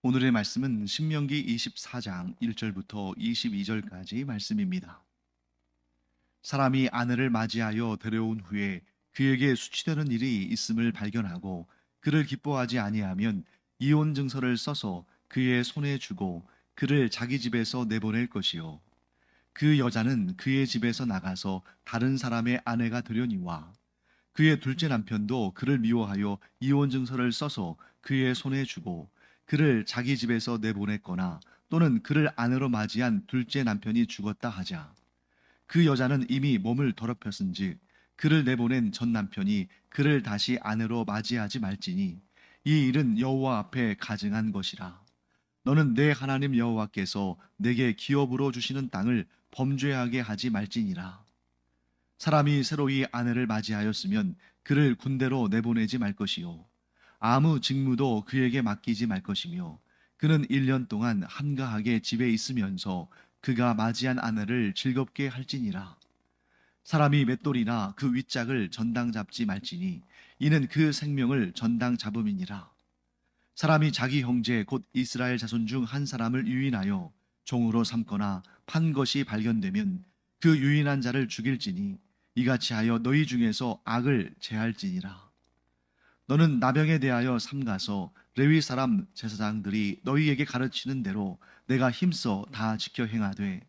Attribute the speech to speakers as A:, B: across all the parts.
A: 오늘의 말씀은 신명기 24장 1절부터 22절까지 말씀입니다. 사람이 아내를 맞이하여 데려온 후에 그에게 수치되는 일이 있음을 발견하고 그를 기뻐하지 아니하면 이혼 증서를 써서 그의 손에 주고 그를 자기 집에서 내보낼 것이요. 그 여자는 그의 집에서 나가서 다른 사람의 아내가 되려니와 그의 둘째 남편도 그를 미워하여 이혼 증서를 써서 그의 손에 주고 그를 자기 집에서 내보냈거나 또는 그를 아내로 맞이한 둘째 남편이 죽었다 하자 그 여자는 이미 몸을 더럽혔은즉 그를 내보낸 전 남편이 그를 다시 아내로 맞이하지 말지니 이 일은 여호와 앞에 가증한 것이라. 너는 내 하나님 여호와께서 내게 기업으로 주시는 땅을 범죄하게 하지 말지니라. 사람이 새로이 아내를 맞이하였으면 그를 군대로 내보내지 말 것이요 아무 직무도 그에게 맡기지 말 것이며 그는 1년 동안 한가하게 집에 있으면서 그가 맞이한 아내를 즐겁게 할지니라. 사람이 맷돌이나 그 윗짝을 전당 잡지 말지니 이는 그 생명을 전당 잡음이니라. 사람이 자기 형제 곧 이스라엘 자손 중 한 사람을 유인하여 종으로 삼거나 판 것이 발견되면 그 유인한 자를 죽일지니 이같이 하여 너희 중에서 악을 제할지니라. 너는 나병에 대하여 삼가서 레위 사람 제사장들이 너희에게 가르치는 대로 내가 힘써 다 지켜 행하되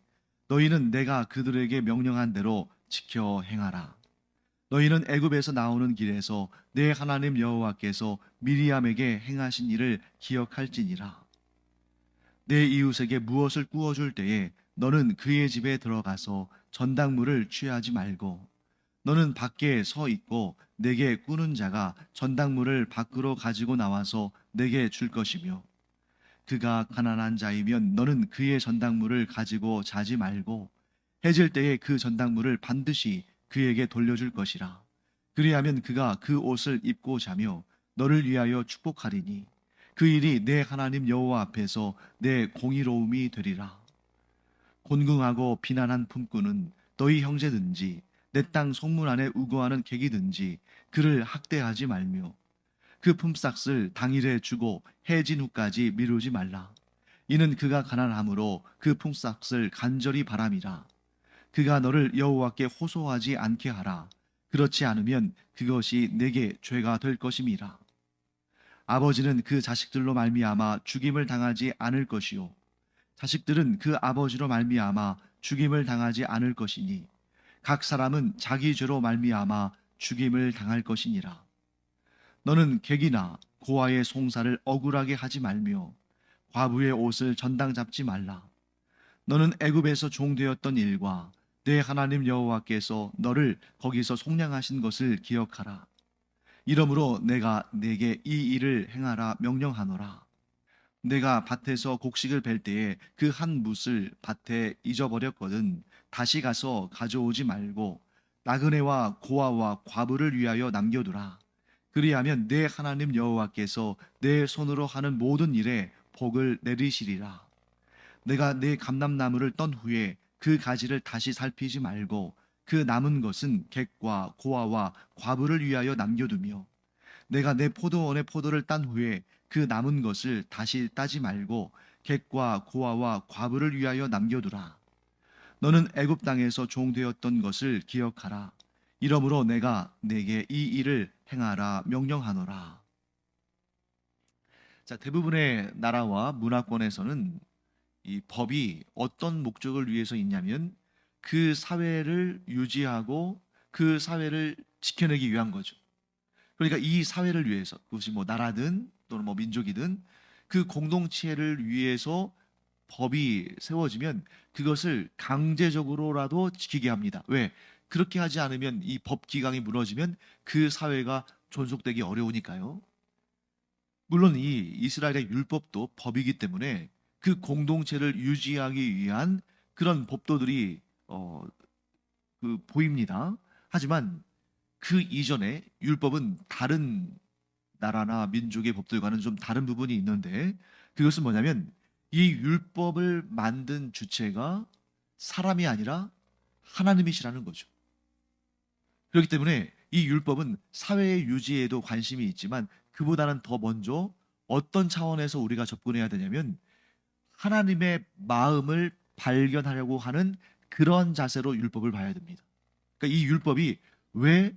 A: 너희는 내가 그들에게 명령한 대로 지켜 행하라. 너희는 애굽에서 나오는 길에서 내 하나님 여호와께서 미리암에게 행하신 일을 기억할지니라. 내 이웃에게 무엇을 구워줄 때에 너는 그의 집에 들어가서 전당물을 취하지 말고 너는 밖에 서 있고 내게 꾸는 자가 전당물을 밖으로 가지고 나와서 내게 줄 것이며 그가 가난한 자이면 너는 그의 전당물을 가지고 자지 말고 해질 때에 그 전당물을 반드시 그에게 돌려줄 것이라. 그리하면 그가 그 옷을 입고 자며 너를 위하여 축복하리니 그 일이 내 하나님 여호와 앞에서 내 공의로움이 되리라. 곤궁하고 비난한 품꾼은 너희 형제든지 내 땅 성문 안에 우거하는 객이든지 그를 학대하지 말며 그 품삯을 당일에 주고 해진 후까지 미루지 말라. 이는 그가 가난함으로 그 품삯을 간절히 바람이라. 그가 너를 여호와께 호소하지 않게 하라. 그렇지 않으면 그것이 내게 죄가 될 것임이라. 아버지는 그 자식들로 말미암아 죽임을 당하지 않을 것이요 자식들은 그 아버지로 말미암아 죽임을 당하지 않을 것이니 각 사람은 자기 죄로 말미암아 죽임을 당할 것이니라. 너는 객이나 고아의 송사를 억울하게 하지 말며 과부의 옷을 전당 잡지 말라. 너는 애굽에서 종되었던 일과 내 하나님 여호와께서 너를 거기서 속량하신 것을 기억하라. 이러므로 내가 내게 이 일을 행하라 명령하노라. 내가 밭에서 곡식을 벨 때에 그 한 뭇을 밭에 잊어버렸거든 다시 가서 가져오지 말고 나그네와 고아와 과부를 위하여 남겨두라. 그리하면 내 하나님 여호와께서 내 손으로 하는 모든 일에 복을 내리시리라. 내가 내 감람나무를 떤 후에 그 가지를 다시 살피지 말고 그 남은 것은 객과 고아와 과부를 위하여 남겨두며 내가 내 포도원의 포도를 딴 후에 그 남은 것을 다시 따지 말고 객과 고아와 과부를 위하여 남겨두라. 너는 애굽 땅에서 종되었던 것을 기억하라. 이러므로 내가 내게 이 일을 행하라 명령하노라. 자, 대부분의 나라와 문화권에서는 이 법이 어떤 목적을 위해서 있냐면 그 사회를 유지하고 그 사회를 지켜내기 위한 거죠. 그러니까 이 사회를 위해서 그것이 뭐 나라든 또는 뭐 민족이든 그 공동체를 위해서 법이 세워지면 그것을 강제적으로라도 지키게 합니다. 왜? 그렇게 하지 않으면 이 법 기강이 무너지면 그 사회가 존속되기 어려우니까요. 물론 이 이스라엘의 율법도 법이기 때문에 그 공동체를 유지하기 위한 그런 법도들이 보입니다. 하지만 그 이전에 율법은 다른 나라나 민족의 법들과는 좀 다른 부분이 있는데 그것은 뭐냐면 이 율법을 만든 주체가 사람이 아니라 하나님이시라는 거죠. 그렇기 때문에 이 율법은 사회의 유지에도 관심이 있지만 그보다는 더 먼저 어떤 차원에서 우리가 접근해야 되냐면 하나님의 마음을 발견하려고 하는 그런 자세로 율법을 봐야 됩니다. 그러니까 이 율법이 왜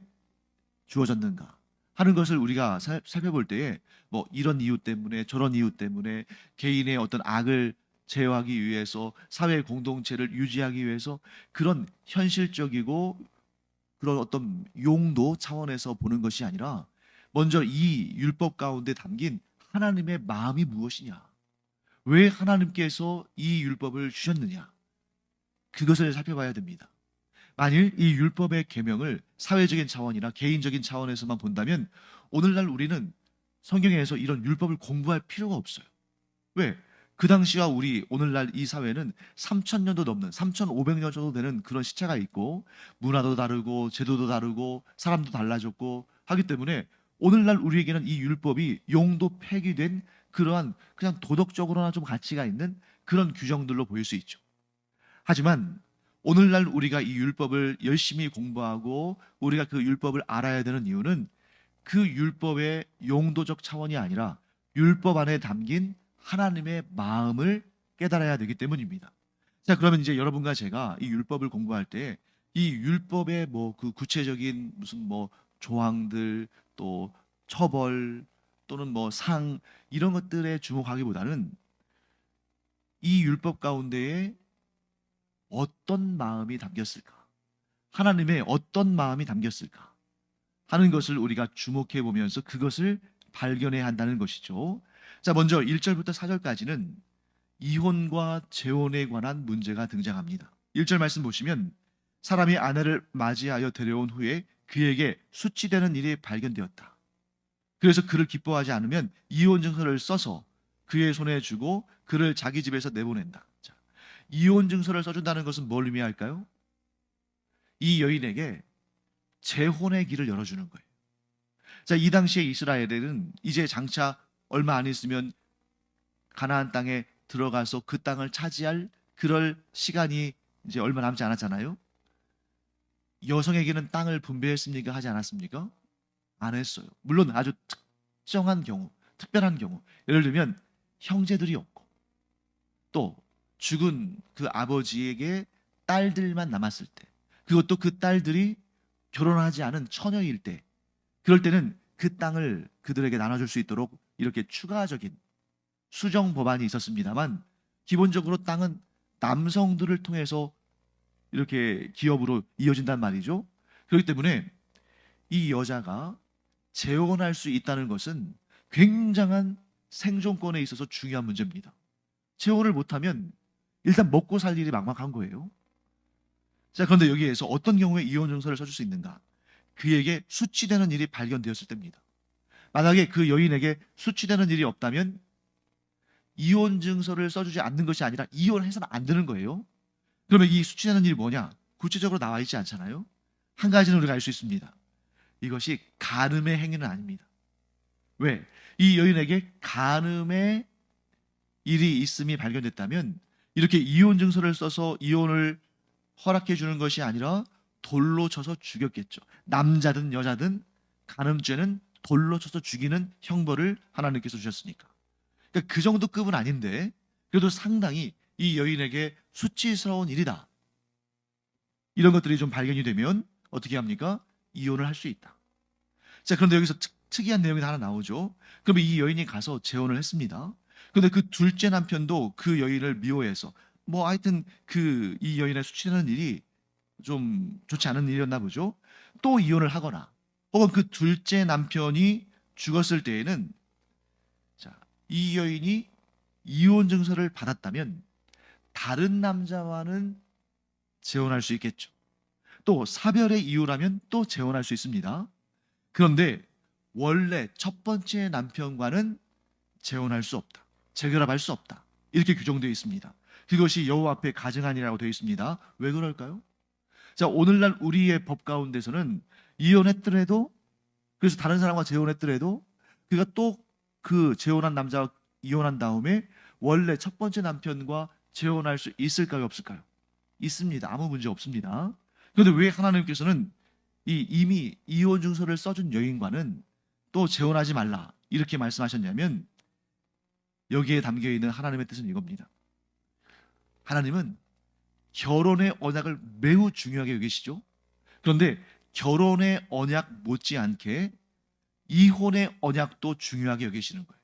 A: 주어졌는가 하는 것을 우리가 살펴볼 때에 뭐 이런 이유 때문에 저런 이유 때문에 개인의 어떤 악을 제어하기 위해서 사회 공동체를 유지하기 위해서 그런 현실적이고 그런 어떤 용도 차원에서 보는 것이 아니라 먼저 이 율법 가운데 담긴 하나님의 마음이 무엇이냐, 왜 하나님께서 이 율법을 주셨느냐, 그것을 살펴봐야 됩니다. 만일 이 율법의 계명을 사회적인 차원이나 개인적인 차원에서만 본다면 오늘날 우리는 성경에서 이런 율법을 공부할 필요가 없어요. 왜? 그 당시와 우리 오늘날 이 사회는 3,000년도 넘는 3,500년 정도 되는 그런 시차가 있고 문화도 다르고 제도도 다르고 사람도 달라졌고 하기 때문에 오늘날 우리에게는 이 율법이 용도 폐기된 그러한 그냥 도덕적으로나 좀 가치가 있는 그런 규정들로 보일 수 있죠. 하지만 오늘날 우리가 이 율법을 열심히 공부하고 우리가 그 율법을 알아야 되는 이유는 그 율법의 용도적 차원이 아니라 율법 안에 담긴 하나님의 마음을 깨달아야 되기 때문입니다. 자, 그러면 이제 여러분과 제가 이 율법을 공부할 때 이 율법의 뭐 그 구체적인 무슨 뭐 조항들 또 처벌 또는 뭐 상 이런 것들에 주목하기보다는 이 율법 가운데에 어떤 마음이 담겼을까? 하나님의 어떤 마음이 담겼을까? 하는 것을 우리가 주목해 보면서 그것을 발견해야 한다는 것이죠. 자, 먼저 1절부터 4절까지는 이혼과 재혼에 관한 문제가 등장합니다. 1절 말씀 보시면 사람이 아내를 맞이하여 데려온 후에 그에게 수치되는 일이 발견되었다. 그래서 그를 기뻐하지 않으면 이혼 증서를 써서 그의 손에 주고 그를 자기 집에서 내보낸다. 자, 이혼 증서를 써준다는 것은 뭘 의미할까요? 이 여인에게 재혼의 길을 열어주는 거예요. 자, 이 당시에 이스라엘에는 이제 장차 얼마 안 있으면 가나안 땅에 들어가서 그 땅을 차지할 그럴 시간이 이제 얼마 남지 않았잖아요. 여성에게는 땅을 분배했습니까? 하지 않았습니까? 안 했어요. 물론 아주 특정한 경우, 특별한 경우, 예를 들면 형제들이 없고 또 죽은 그 아버지에게 딸들만 남았을 때, 그것도 그 딸들이 결혼하지 않은 처녀일 때, 그럴 때는 그 땅을 그들에게 나눠줄 수 있도록 이렇게 추가적인 수정 법안이 있었습니다만 기본적으로 땅은 남성들을 통해서 이렇게 기업으로 이어진단 말이죠. 그렇기 때문에 이 여자가 재혼할 수 있다는 것은 굉장한 생존권에 있어서 중요한 문제입니다. 재혼을 못하면 일단 먹고 살 일이 막막한 거예요. 자, 그런데 여기에서 어떤 경우에 이혼 증서를 써줄 수 있는가? 그에게 수치되는 일이 발견되었을 때입니다. 만약에 그 여인에게 수치되는 일이 없다면 이혼 증서를 써주지 않는 것이 아니라 이혼해서는 안 되는 거예요. 그러면 이 수치되는 일이 뭐냐? 구체적으로 나와 있지 않잖아요. 한 가지는 우리가 알 수 있습니다. 이것이 간음의 행위는 아닙니다. 왜? 이 여인에게 간음의 일이 있음이 발견됐다면 이렇게 이혼 증서를 써서 이혼을 허락해 주는 것이 아니라 돌로 쳐서 죽였겠죠. 남자든 여자든 간음죄는 돌로 쳐서 죽이는 형벌을 하나님께서 주셨으니까. 그러니까 그 정도 급은 아닌데 그래도 상당히 이 여인에게 수치스러운 일이다. 이런 것들이 좀 발견이 되면 어떻게 합니까? 이혼을 할 수 있다. 자, 그런데 여기서 특이한 내용이 하나 나오죠. 그러면 이 여인이 가서 재혼을 했습니다. 그런데 그 둘째 남편도 그 여인을 미워해서 뭐 하여튼 그 이 여인의 수치되는 일이 좀 좋지 않은 일이었나 보죠. 또 이혼을 하거나 혹은 그 둘째 남편이 죽었을 때에는 자, 이 여인이 이혼 증서를 받았다면 다른 남자와는 재혼할 수 있겠죠. 또 사별의 이유라면 또 재혼할 수 있습니다. 그런데 원래 첫 번째 남편과는 재혼할 수 없다. 재결합할 수 없다. 이렇게 규정되어 있습니다. 그것이 여호와 앞에 가증한이라고 되어 있습니다. 왜 그럴까요? 자, 오늘날 우리의 법 가운데서는 이혼했더라도 그래서 다른 사람과 재혼했더라도 그가 또 그 재혼한 남자와 이혼한 다음에 원래 첫 번째 남편과 재혼할 수 있을까요? 없을까요? 있습니다. 아무 문제 없습니다. 그런데 왜 하나님께서는 이미 이혼 증서를 써준 여인과는 또 재혼하지 말라 이렇게 말씀하셨냐면 여기에 담겨 있는 하나님의 뜻은 이겁니다. 하나님은 결혼의 언약을 매우 중요하게 여기시죠. 그런데 결혼의 언약 못지않게 이혼의 언약도 중요하게 여기시는 거예요.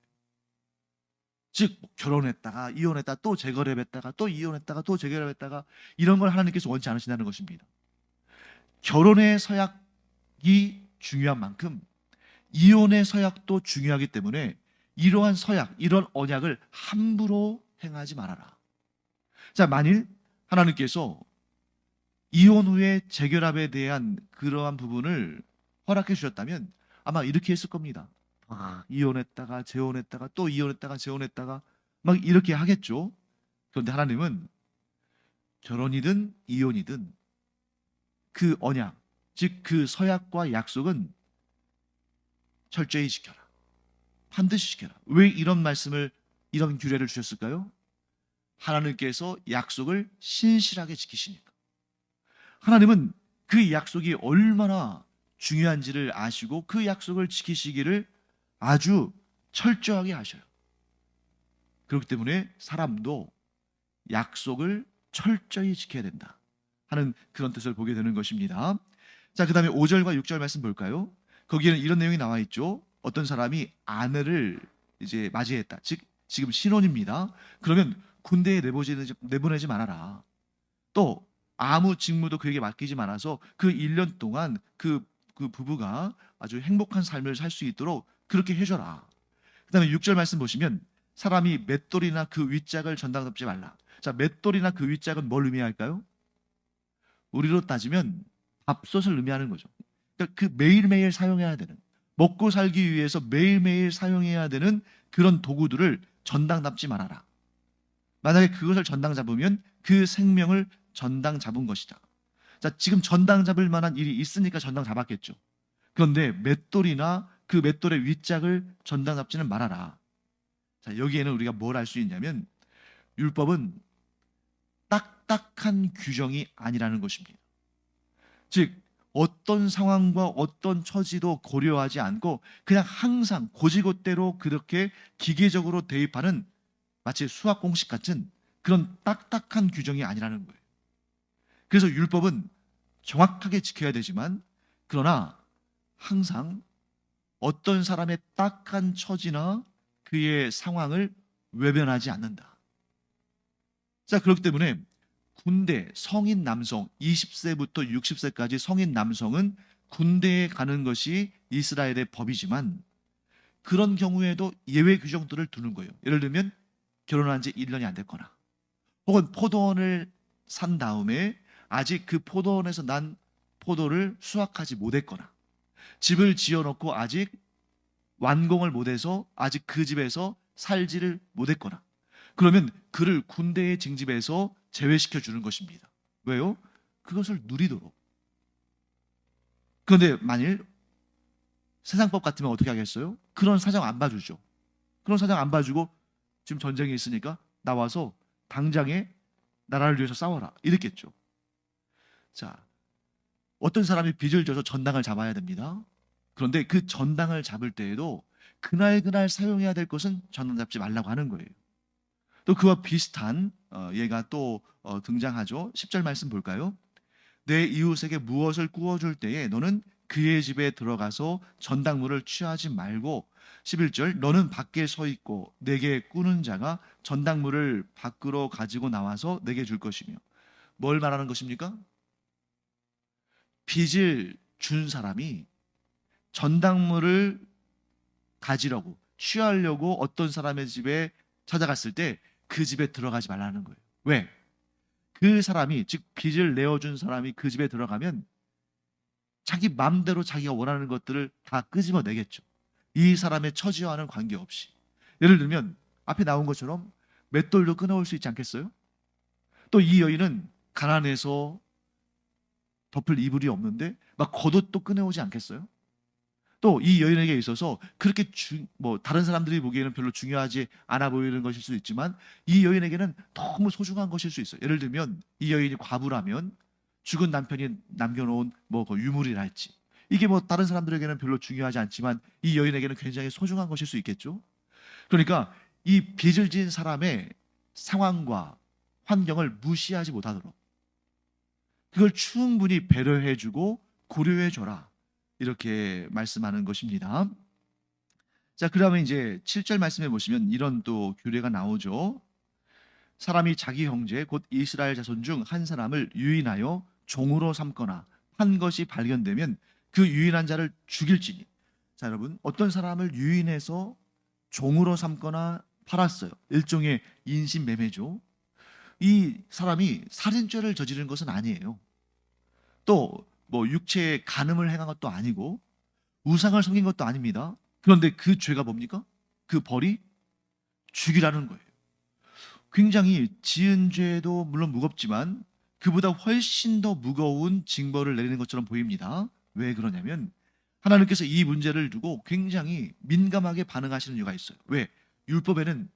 A: 즉 결혼했다가 이혼했다가 또 재결합했다가 또 이혼했다가 또 재결합했다가 이런 걸 하나님께서 원치 않으신다는 것입니다. 결혼의 서약이 중요한 만큼 이혼의 서약도 중요하기 때문에 이러한 서약, 이런 언약을 함부로 행하지 말아라. 자, 만일 하나님께서 이혼 후에 재결합에 대한 그러한 부분을 허락해 주셨다면 아마 이렇게 했을 겁니다. 이혼했다가 재혼했다가 또 이혼했다가 재혼했다가 막 이렇게 하겠죠. 그런데 하나님은 결혼이든 이혼이든 그 언약, 즉 그 서약과 약속은 철저히 지켜라. 반드시 지켜라. 왜 이런 말씀을, 이런 규례를 주셨을까요? 하나님께서 약속을 신실하게 지키시니까. 하나님은 그 약속이 얼마나 중요한지를 아시고 그 약속을 지키시기를 아주 철저하게 하셔요. 그렇기 때문에 사람도 약속을 철저히 지켜야 된다 하는 그런 뜻을 보게 되는 것입니다. 자, 그 다음에 5절과 6절 말씀 볼까요? 거기에는 이런 내용이 나와 있죠. 어떤 사람이 아내를 이제 맞이했다. 즉 지금 신혼입니다. 그러면 군대에 내보내지 말아라. 또 아무 직무도 그에게 맡기지 말아서 그 1년 동안 그 부부가 아주 행복한 삶을 살 수 있도록 그렇게 해줘라. 그 다음에 6절 말씀 보시면 사람이 맷돌이나 그 윗짝을 전당 덮지 말라. 자, 맷돌이나 그 윗짝은 뭘 의미할까요? 우리로 따지면 밥솥을 의미하는 거죠. 그러니까 그 매일매일 사용해야 되는, 먹고 살기 위해서 매일매일 사용해야 되는 그런 도구들을 전당 잡지 말아라. 만약에 그것을 전당 잡으면 그 생명을 전당 잡은 것이다. 자, 지금 전당 잡을 만한 일이 있으니까 전당 잡았겠죠. 그런데 맷돌이나 그 맷돌의 윗짝을 전당 잡지는 말아라. 자, 여기에는 우리가 뭘 알 수 있냐면 율법은 딱딱한 규정이 아니라는 것입니다. 즉 어떤 상황과 어떤 처지도 고려하지 않고 그냥 항상 고지곳대로 그렇게 기계적으로 대입하는 마치 수학 공식 같은 그런 딱딱한 규정이 아니라는 거예요. 그래서 율법은 정확하게 지켜야 되지만 그러나 항상 어떤 사람의 딱한 처지나 그의 상황을 외면하지 않는다. 자, 그렇기 때문에 군대 성인 남성 20세부터 60세까지 성인 남성은 군대에 가는 것이 이스라엘의 법이지만 그런 경우에도 예외 규정들을 두는 거예요. 예를 들면 결혼한 지 1년이 안 됐거나 혹은 포도원을 산 다음에 아직 그 포도원에서 난 포도를 수확하지 못했거나 집을 지어놓고 아직 완공을 못해서 아직 그 집에서 살지를 못했거나 그러면 그를 군대에 징집해서 제외시켜 주는 것입니다. 왜요? 그것을 누리도록. 그런데 만일 세상법 같으면 어떻게 하겠어요? 그런 사정 안 봐주죠. 그런 사정 안 봐주고 지금 전쟁이 있으니까 나와서 당장에 나라를 위해서 싸워라 이랬겠죠. 자, 어떤 사람이 빚을 져서 전당을 잡아야 됩니다. 그런데 그 전당을 잡을 때에도 그날 사용해야 될 것은 전당 잡지 말라고 하는 거예요. 또 그와 비슷한 예가 또 등장하죠. 10절 말씀 볼까요? 내 이웃에게 무엇을 구워줄 때에 너는 그의 집에 들어가서 전당물을 취하지 말고 11절 너는 밖에 서 있고 내게 꾸는 자가 전당물을 밖으로 가지고 나와서 내게 줄 것이며. 뭘 말하는 것입니까? 빚을 준 사람이 전당물을 가지려고 취하려고 어떤 사람의 집에 찾아갔을 때 그 집에 들어가지 말라는 거예요. 왜? 그 사람이, 즉 빚을 내어준 사람이 그 집에 들어가면 자기 마음대로 자기가 원하는 것들을 다 끄집어내겠죠. 이 사람의 처지와는 관계없이. 예를 들면 앞에 나온 것처럼 맷돌도 끊어올 수 있지 않겠어요? 또 이 여인은 가난해서 덮을 이불이 없는데 막 겉옷도 꺼내오지 않겠어요? 또 이 여인에게 있어서 그렇게 다른 사람들이 보기에는 별로 중요하지 않아 보이는 것일 수도 있지만 이 여인에게는 너무 소중한 것일 수 있어요. 예를 들면 이 여인이 과부라면 죽은 남편이 남겨놓은 그 유물이랄지 이게 다른 사람들에게는 별로 중요하지 않지만 이 여인에게는 굉장히 소중한 것일 수 있겠죠. 그러니까 이 빚을 지은 사람의 상황과 환경을 무시하지 못하도록 그걸 충분히 배려해주고 고려해줘라. 이렇게 말씀하는 것입니다. 자, 그러면 이제 7절 말씀해 보시면 이런 또 규례가 나오죠. 사람이 자기 형제 곧 이스라엘 자손 중 한 사람을 유인하여 종으로 삼거나 한 것이 발견되면 그 유인한 자를 죽일지니. 자, 여러분, 어떤 사람을 유인해서 종으로 삼거나 팔았어요. 일종의 인신매매죠. 이 사람이 살인죄를 저지른 것은 아니에요. 또 뭐 육체에 간음을 행한 것도 아니고 우상을 섬긴 것도 아닙니다. 그런데 그 죄가 뭡니까? 그 벌이 죽이라는 거예요. 굉장히 지은 죄도 물론 무겁지만 그보다 훨씬 더 무거운 징벌을 내리는 것처럼 보입니다. 왜 그러냐면 하나님께서 이 문제를 두고 굉장히 민감하게 반응하시는 이유가 있어요. 왜? 율법에는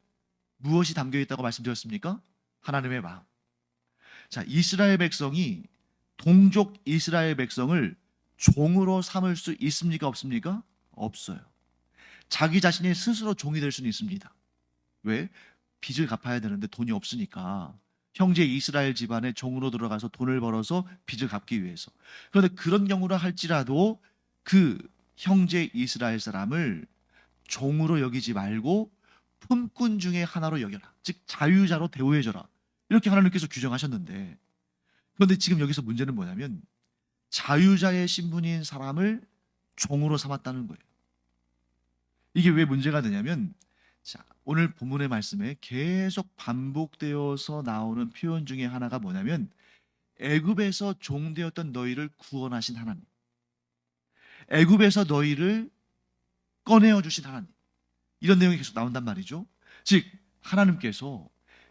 A: 무엇이 담겨 있다고 말씀드렸습니까? 하나님의 마음. 자, 이스라엘 백성이 동족 이스라엘 백성을 종으로 삼을 수 있습니까? 없습니까? 없어요. 자기 자신이 스스로 종이 될 수는 있습니다. 왜? 빚을 갚아야 되는데 돈이 없으니까 형제 이스라엘 집안에 종으로 들어가서 돈을 벌어서 빚을 갚기 위해서. 그런데 그런 경우라 할지라도 그 형제 이스라엘 사람을 종으로 여기지 말고 품꾼 중에 하나로 여겨라. 즉 자유자로 대우해줘라. 이렇게 하나님께서 규정하셨는데, 그런데 지금 여기서 문제는 뭐냐면 자유자의 신분인 사람을 종으로 삼았다는 거예요. 이게 왜 문제가 되냐면, 자, 오늘 본문의 말씀에 계속 반복되어서 나오는 표현 중에 하나가 뭐냐면 애굽에서 종되었던 너희를 구원하신 하나님, 애굽에서 너희를 꺼내어 주신 하나님, 이런 내용이 계속 나온단 말이죠. 즉 하나님께서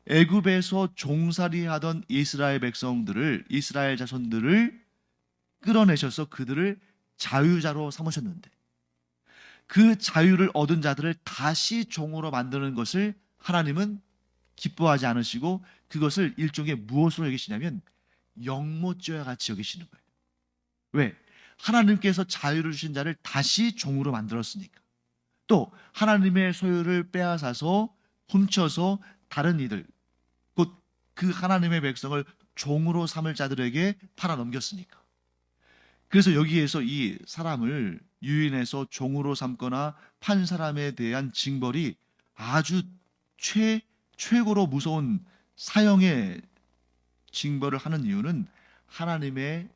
A: 애굽에서 종살이하던 이스라엘 백성들을, 이스라엘 자손들을 끌어내셔서 그들을 자유자로 삼으셨는데 그 자유를 얻은 자들을 다시 종으로 만드는 것을 하나님은 기뻐하지 않으시고 그것을 일종의 무엇으로 여기시냐면 영모죄와 같이 여기시는 거예요. 왜? 하나님께서 자유를 주신 자를 다시 종으로 만들었으니까. 또 하나님의 소유를 빼앗아서 훔쳐서 다른 이들, 곧 그 하나님의 백성을 종으로 삼을 자들에게 팔아 넘겼으니까. 그래서 여기에서 이 사람을 유인해서 종으로 삼거나 판 사람에 대한 징벌이 아주 최고로 무서운 사형의 징벌을 하는 이유는 하나님에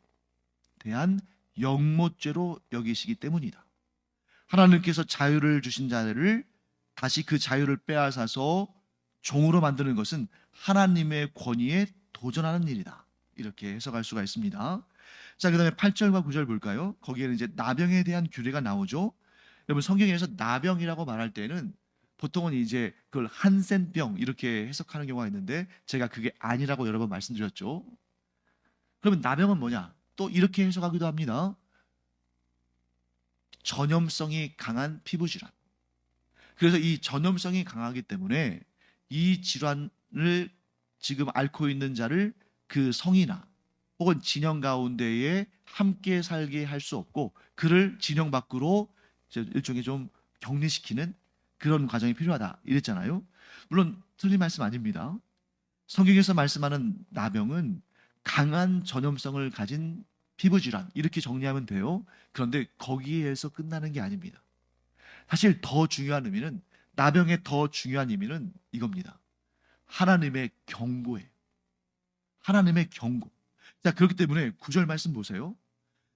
A: 대한 영모죄로 여기시기 때문이다. 하나님께서 자유를 주신 자를 다시 그 자유를 빼앗아서 종으로 만드는 것은 하나님의 권위에 도전하는 일이다. 이렇게 해석할 수가 있습니다. 자, 그 다음에 8절과 9절 볼까요? 거기에는 이제 나병에 대한 규례가 나오죠. 여러분, 성경에서 나병이라고 말할 때는 보통은 이제 그걸 한센병 이렇게 해석하는 경우가 있는데 제가 그게 아니라고 여러 번 말씀드렸죠. 그러면 나병은 뭐냐? 또 이렇게 해석하기도 합니다. 전염성이 강한 피부질환. 그래서 이 전염성이 강하기 때문에 이 질환을 지금 앓고 있는 자를 그 성이나 혹은 진영 가운데에 함께 살게 할 수 없고 그를 진영 밖으로 일종의 좀 격리시키는 그런 과정이 필요하다 이랬잖아요. 물론 틀린 말씀 아닙니다. 성경에서 말씀하는 나병은 강한 전염성을 가진 피부질환 이렇게 정리하면 돼요. 그런데 거기에서 끝나는 게 아닙니다. 사실 더 중요한 의미는, 나병의 더 중요한 의미는 이겁니다. 하나님의 경고예요. 하나님의 경고. 자, 그렇기 때문에 9절 말씀 보세요.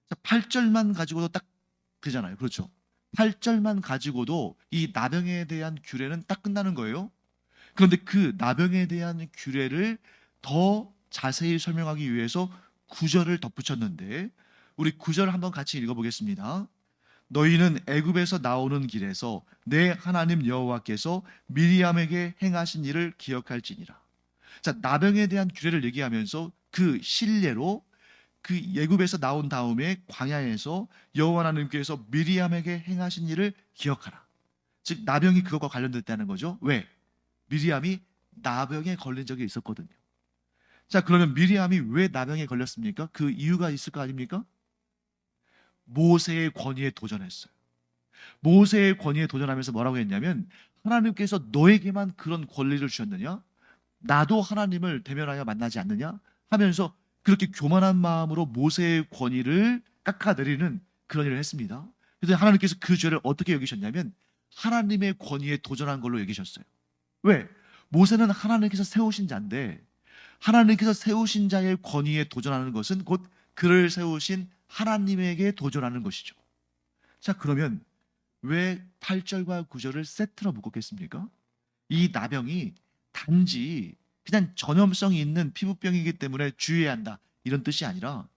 A: 자, 8절만 가지고도 딱 되잖아요. 그렇죠? 8절만 가지고도 이 나병에 대한 규례는 딱 끝나는 거예요. 그런데 그 나병에 대한 규례를 더 자세히 설명하기 위해서 9절을 덧붙였는데 우리 9절 한번 같이 읽어보겠습니다. 너희는 애굽에서 나오는 길에서 내 하나님 여호와께서 미리암에게 행하신 일을 기억할지니라. 자, 나병에 대한 규례를 얘기하면서 그 실례로 그 애굽에서 나온 다음에 광야에서 여호와 하나님께서 미리암에게 행하신 일을 기억하라. 즉 나병이 그것과 관련됐다는 거죠. 왜? 미리암이 나병에 걸린 적이 있었거든요. 자, 그러면 미리암이 왜 나병에 걸렸습니까? 그 이유가 있을 거 아닙니까? 모세의 권위에 도전했어요. 모세의 권위에 도전하면서 뭐라고 했냐면 하나님께서 너에게만 그런 권리를 주셨느냐? 나도 하나님을 대면하여 만나지 않느냐? 하면서 그렇게 교만한 마음으로 모세의 권위를 깎아내리는 그런 일을 했습니다. 그래서 하나님께서 그 죄를 어떻게 여기셨냐면 하나님의 권위에 도전한 걸로 여기셨어요. 왜? 모세는 하나님께서 세우신 자인데 하나님께서 세우신 자의 권위에 도전하는 것은 곧 그를 세우신 하나님에게 도전하는 것이죠. 자, 그러면 왜 8절과 9절을 세트로 묶었겠습니까? 이 나병이 단지 그냥 전염성이 있는 피부병이기 때문에 주의해야 한다 이런 뜻이 아니라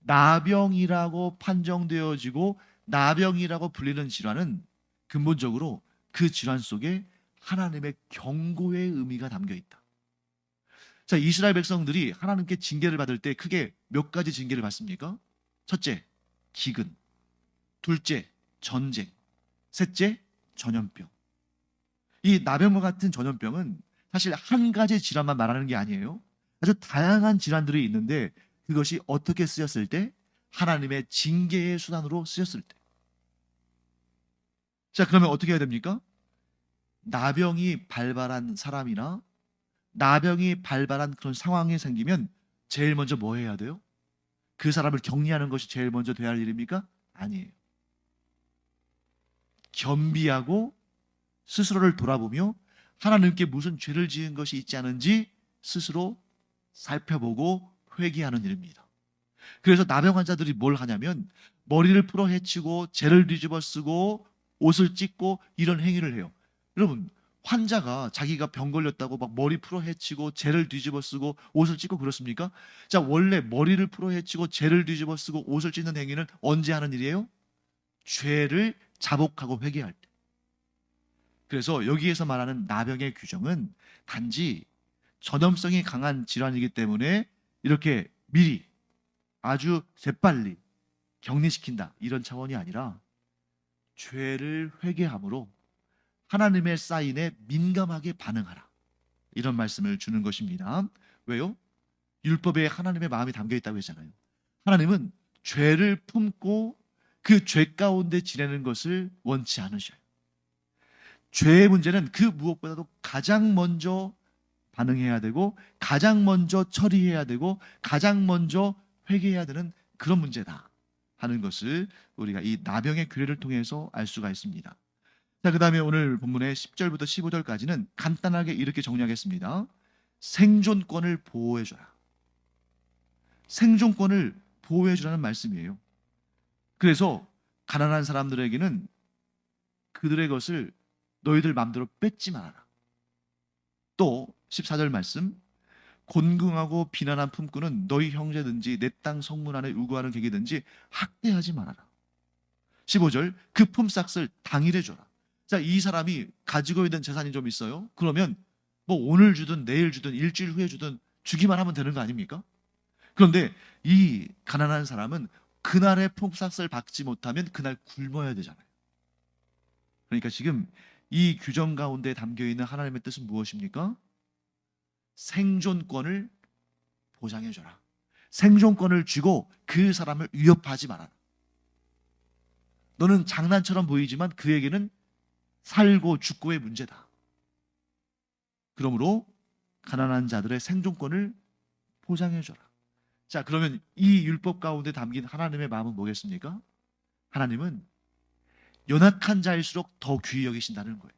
A: 나병이라고 판정되어지고 나병이라고 불리는 질환은 근본적으로 그 질환 속에 하나님의 경고의 의미가 담겨 있다. 자, 이스라엘 백성들이 하나님께 징계를 받을 때 크게 몇 가지 징계를 받습니까? 첫째, 기근. 둘째, 전쟁. 셋째, 전염병. 이 나병과 같은 전염병은 사실 한 가지 질환만 말하는 게 아니에요. 아주 다양한 질환들이 있는데 그것이 어떻게 쓰였을 때? 하나님의 징계의 수단으로 쓰였을 때. 자, 그러면 어떻게 해야 됩니까? 나병이 발발한 사람이나 나병이 발발한 그런 상황이 생기면 제일 먼저 뭐 해야 돼요? 그 사람을 격리하는 것이 제일 먼저 돼야 할 일입니까? 아니에요. 겸비하고 스스로를 돌아보며 하나님께 무슨 죄를 지은 것이 있지 않은지 스스로 살펴보고 회개하는 일입니다. 그래서 나병 환자들이 뭘 하냐면 머리를 풀어 헤치고 재를 뒤집어 쓰고 옷을 찢고 이런 행위를 해요. 여러분, 환자가 자기가 병 걸렸다고 막 머리 풀어 헤치고 재를 뒤집어 쓰고 옷을 찢고 그렇습니까? 자, 원래 머리를 풀어 헤치고 재를 뒤집어 쓰고 옷을 찢는 행위는 언제 하는 일이에요? 죄를 자복하고 회개할 때. 그래서 여기에서 말하는 나병의 규정은 단지 전염성이 강한 질환이기 때문에 이렇게 미리 아주 재빨리 격리시킨다 이런 차원이 아니라 죄를 회개함으로 하나님의 사인에 민감하게 반응하라 이런 말씀을 주는 것입니다. 왜요? 율법에 하나님의 마음이 담겨 있다고 했잖아요. 하나님은 죄를 품고 그 죄 가운데 지내는 것을 원치 않으셔요. 죄의 문제는 그 무엇보다도 가장 먼저 반응해야 되고 가장 먼저 처리해야 되고 가장 먼저 회개해야 되는 그런 문제다 하는 것을 우리가 이 나병의 규례를 통해서 알 수가 있습니다. 자, 그 다음에 오늘 본문의 10절부터 15절까지는 간단하게 이렇게 정리하겠습니다. 생존권을 보호해줘라. 생존권을 보호해주라는 말씀이에요. 그래서 가난한 사람들에게는 그들의 것을 너희들 마음대로 뺏지 말아라. 또 14절 말씀, 곤궁하고 비난한 품꾼은 너희 형제든지 내 땅 성문 안에 우거하는 객이든지 학대하지 말아라. 15절, 그 품삯을 당일에 줘라. 자, 이 사람이 가지고 있는 재산이 좀 있어요. 그러면 뭐 오늘 주든 내일 주든 일주일 후에 주든 주기만 하면 되는 거 아닙니까? 그런데 이 가난한 사람은 그날의 품삯을 받지 못하면 그날 굶어야 되잖아요. 그러니까 지금 이 규정 가운데 담겨 있는 하나님의 뜻은 무엇입니까? 생존권을 보장해줘라. 생존권을 쥐고 그 사람을 위협하지 말아라. 너는 장난처럼 보이지만 그에게는 살고 죽고의 문제다. 그러므로 가난한 자들의 생존권을 보장해줘라. 자, 그러면 이 율법 가운데 담긴 하나님의 마음은 뭐겠습니까? 하나님은 연약한 자일수록 더 귀히 여기신다는 거예요.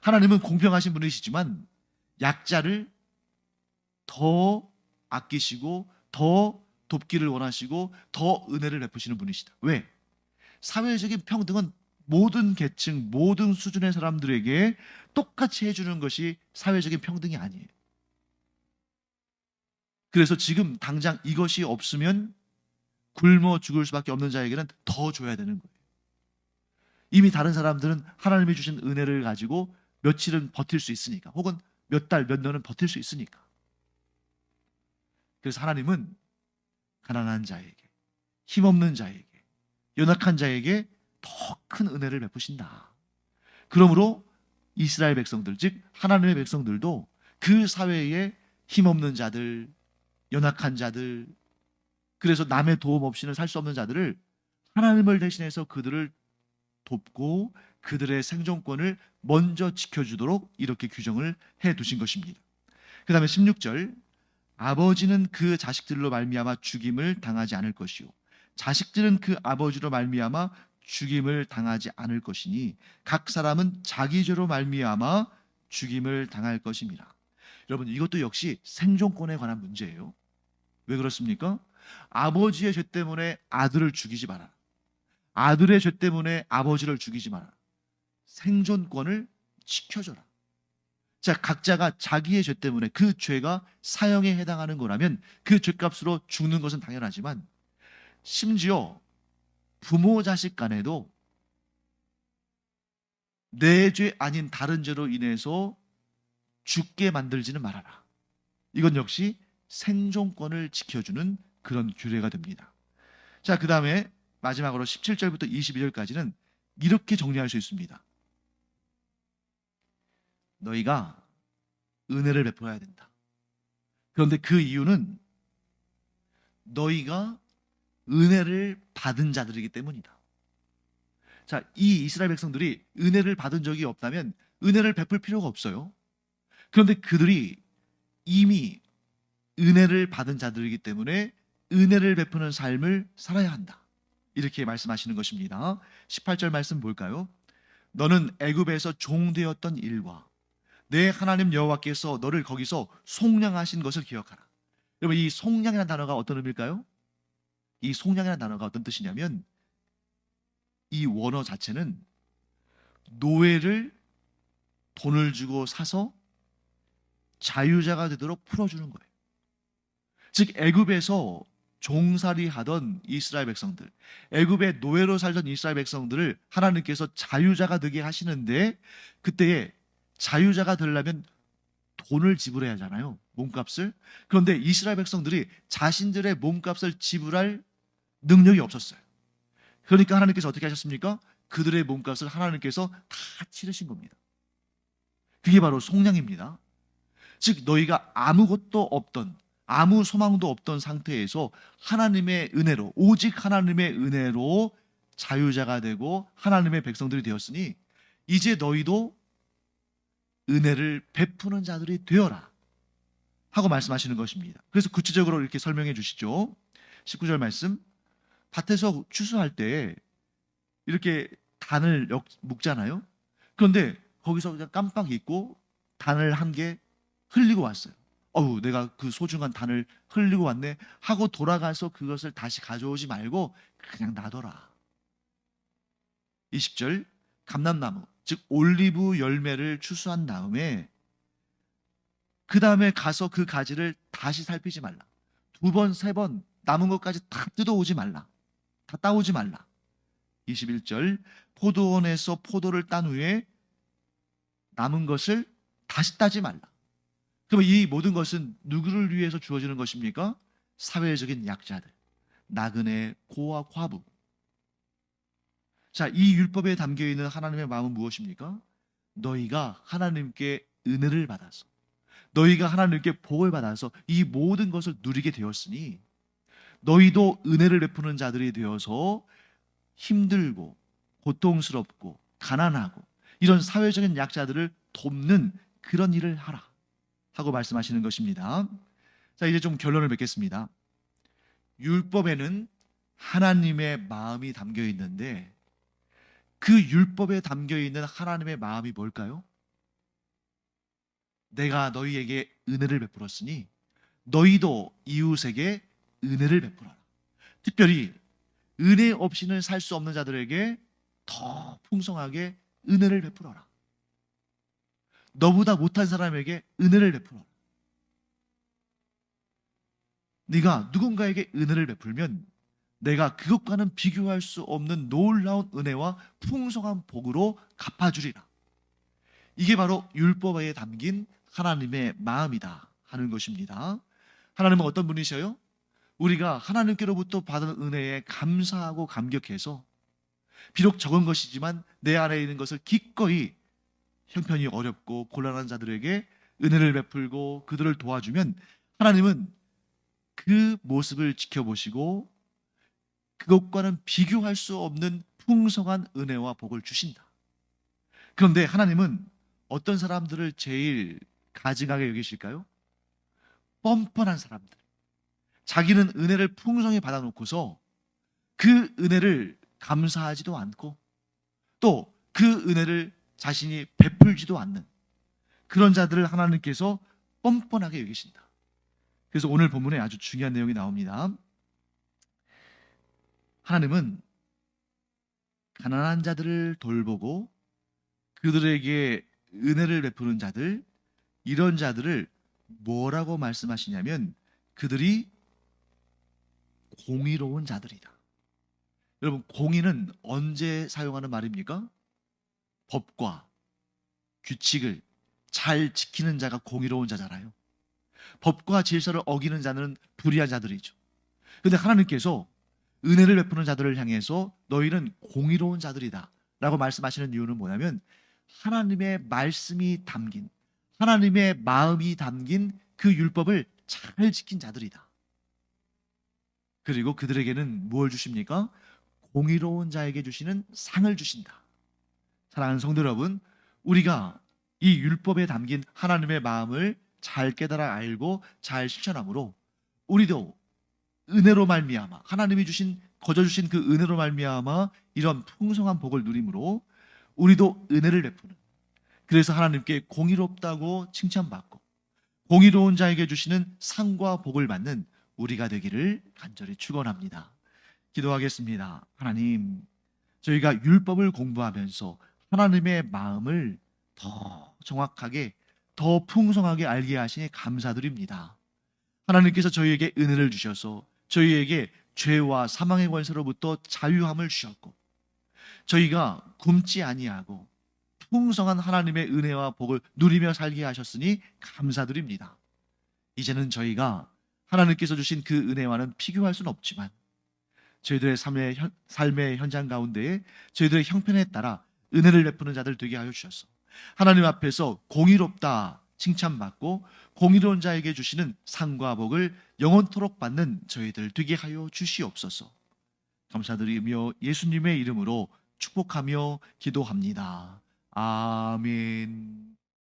A: 하나님은 공평하신 분이시지만 약자를 더 아끼시고 더 돕기를 원하시고 더 은혜를 베푸시는 분이시다. 왜? 사회적인 평등은 모든 계층, 모든 수준의 사람들에게 똑같이 해주는 것이 사회적인 평등이 아니에요. 그래서 지금 당장 이것이 없으면 굶어 죽을 수밖에 없는 자에게는 더 줘야 되는 거예요. 이미 다른 사람들은 하나님이 주신 은혜를 가지고 며칠은 버틸 수 있으니까, 혹은 몇 달, 몇 년은 버틸 수 있으니까. 그래서 하나님은 가난한 자에게, 힘없는 자에게, 연약한 자에게 더 큰 은혜를 베푸신다. 그러므로 이스라엘 백성들, 즉 하나님의 백성들도 그 사회에 힘없는 자들, 연약한 자들, 그래서 남의 도움 없이는 살 수 없는 자들을 하나님을 대신해서 그들을 돕고 그들의 생존권을 먼저 지켜주도록 이렇게 규정을 해 두신 것입니다. 그 다음에 16절, 아버지는 그 자식들로 말미암아 죽임을 당하지 않을 것이요 자식들은 그 아버지로 말미암아 죽임을 당하지 않을 것이니 각 사람은 자기 죄로 말미암아 죽임을 당할 것입니다. 여러분, 이것도 역시 생존권에 관한 문제예요. 왜 그렇습니까? 아버지의 죄 때문에 아들을 죽이지 마라. 아들의 죄 때문에 아버지를 죽이지 마라. 생존권을 지켜줘라. 자, 각자가 자기의 죄 때문에 그 죄가 사형에 해당하는 거라면 그 죄값으로 죽는 것은 당연하지만 심지어 부모 자식 간에도 내 죄 아닌 다른 죄로 인해서 죽게 만들지는 말아라. 이건 역시 생존권을 지켜주는 그런 규례가 됩니다. 자, 그 다음에 마지막으로 17절부터 22절까지는 이렇게 정리할 수 있습니다. 너희가 은혜를 베풀어야 된다. 그런데 그 이유는 너희가 은혜를 받은 자들이기 때문이다. 자, 이 이스라엘 백성들이 은혜를 받은 적이 없다면 은혜를 베풀 필요가 없어요. 그런데 그들이 이미 은혜를 받은 자들이기 때문에 은혜를 베푸는 삶을 살아야 한다. 이렇게 말씀하시는 것입니다. 18절 말씀 볼까요? 너는 애굽에서 종되었던 일과 내 하나님 여호와께서 너를 거기서 속량하신 것을 기억하라. 여러분, 이 속량이라는 단어가 어떤 의미일까요? 이 속량이라는 단어가 어떤 뜻이냐면 이 원어 자체는 노예를 돈을 주고 사서 자유자가 되도록 풀어주는 거예요. 즉 애굽에서 종살이 하던 이스라엘 백성들, 애굽의 노예로 살던 이스라엘 백성들을 하나님께서 자유자가 되게 하시는데 그때에 자유자가 되려면 돈을 지불해야 하잖아요. 몸값을. 그런데 이스라엘 백성들이 자신들의 몸값을 지불할 능력이 없었어요. 그러니까 하나님께서 어떻게 하셨습니까? 그들의 몸값을 하나님께서 다 치르신 겁니다. 그게 바로 속량입니다. 즉 너희가 아무것도 없던, 아무 소망도 없던 상태에서 하나님의 은혜로, 오직 하나님의 은혜로 자유자가 되고 하나님의 백성들이 되었으니 이제 너희도 은혜를 베푸는 자들이 되어라 하고 말씀하시는 것입니다. 그래서 구체적으로 이렇게 설명해 주시죠. 19절 말씀, 밭에서 추수할 때 이렇게 단을 묶잖아요. 그런데 거기서 그냥 깜빡 잊고 단을 한 개 흘리고 왔어요. 어우, 내가 그 소중한 단을 흘리고 왔네 하고 돌아가서 그것을 다시 가져오지 말고 그냥 놔둬라. 20절, 감람나무, 즉 올리브 열매를 추수한 다음에 그 다음에 가서 그 가지를 다시 살피지 말라. 2번, 3번 남은 것까지 다 뜯어오지 말라. 다 따오지 말라. 21절, 포도원에서 포도를 딴 후에 남은 것을 다시 따지 말라. 그러면 이 모든 것은 누구를 위해서 주어지는 것입니까? 사회적인 약자들, 나그네, 고아, 과부. 자, 이 율법에 담겨있는 하나님의 마음은 무엇입니까? 너희가 하나님께 은혜를 받아서, 너희가 하나님께 복을 받아서 이 모든 것을 누리게 되었으니 너희도 은혜를 베푸는 자들이 되어서 힘들고 고통스럽고 가난하고 이런 사회적인 약자들을 돕는 그런 일을 하라 하고 말씀하시는 것입니다. 자, 이제 좀 결론을 맺겠습니다. 율법에는 하나님의 마음이 담겨 있는데 그 율법에 담겨 있는 하나님의 마음이 뭘까요? 내가 너희에게 은혜를 베풀었으니 너희도 이웃에게 은혜를 베풀어라. 특별히 은혜 없이는 살 수 없는 자들에게 더 풍성하게 은혜를 베풀어라. 너보다 못한 사람에게 은혜를 베풀어라. 네가 누군가에게 은혜를 베풀면 내가 그것과는 비교할 수 없는 놀라운 은혜와 풍성한 복으로 갚아주리라. 이게 바로 율법에 담긴 하나님의 마음이다 하는 것입니다. 하나님은 어떤 분이셔요? 우리가 하나님께로부터 받은 은혜에 감사하고 감격해서 비록 적은 것이지만 내 안에 있는 것을 기꺼이 형편이 어렵고 곤란한 자들에게 은혜를 베풀고 그들을 도와주면 하나님은 그 모습을 지켜보시고 그것과는 비교할 수 없는 풍성한 은혜와 복을 주신다. 그런데 하나님은 어떤 사람들을 제일 가증하게 여기실까요? 뻔뻔한 사람들. 자기는 은혜를 풍성히 받아놓고서 그 은혜를 감사하지도 않고 또 그 은혜를 자신이 베풀지도 않는 그런 자들을 하나님께서 뻔뻔하게 여기신다. 그래서 오늘 본문에 아주 중요한 내용이 나옵니다. 하나님은 가난한 자들을 돌보고 그들에게 은혜를 베푸는 자들, 이런 자들을 뭐라고 말씀하시냐면 그들이 공의로운 자들이다. 여러분, 공의는 언제 사용하는 말입니까? 법과 규칙을 잘 지키는 자가 공의로운 자잖아요. 법과 질서를 어기는 자는 불의한 자들이죠. 그런데 하나님께서 은혜를 베푸는 자들을 향해서 너희는 공의로운 자들이다 라고 말씀하시는 이유는 뭐냐면 하나님의 말씀이 담긴, 하나님의 마음이 담긴 그 율법을 잘 지킨 자들이다. 그리고 그들에게는 무엇을 주십니까? 공의로운 자에게 주시는 상을 주신다. 사랑하는 성도 여러분, 우리가 이 율법에 담긴 하나님의 마음을 잘 깨달아 알고 잘 실천함으로 우리도 은혜로 말미암아 하나님이 주신 거저 주신 그 은혜로 말미암아 이런 풍성한 복을 누림으로 우리도 은혜를 베푸는, 그래서 하나님께 공의롭다고 칭찬받고 공의로운 자에게 주시는 상과 복을 받는 우리가 되기를 간절히 축원합니다. 기도하겠습니다. 하나님, 저희가 율법을 공부하면서 하나님의 마음을 더 정확하게, 더 풍성하게 알게 하시니 감사드립니다. 하나님께서 저희에게 은혜를 주셔서 저희에게 죄와 사망의 권세로부터 자유함을 주셨고 저희가 굶지 아니하고 풍성한 하나님의 은혜와 복을 누리며 살게 하셨으니 감사드립니다. 이제는 저희가 하나님께서 주신 그 은혜와는 비교할 수는 없지만 저희들의 삶의 현장 가운데에 저희들의 형편에 따라 은혜를 베푸는 자들 되게 하여 주셔서 하나님 앞에서 공의롭다 칭찬받고 공의로운 자에게 주시는 상과 복을 영원토록 받는 저희들 되게 하여 주시옵소서. 감사드리며 예수님의 이름으로 축복하며 기도합니다. 아멘.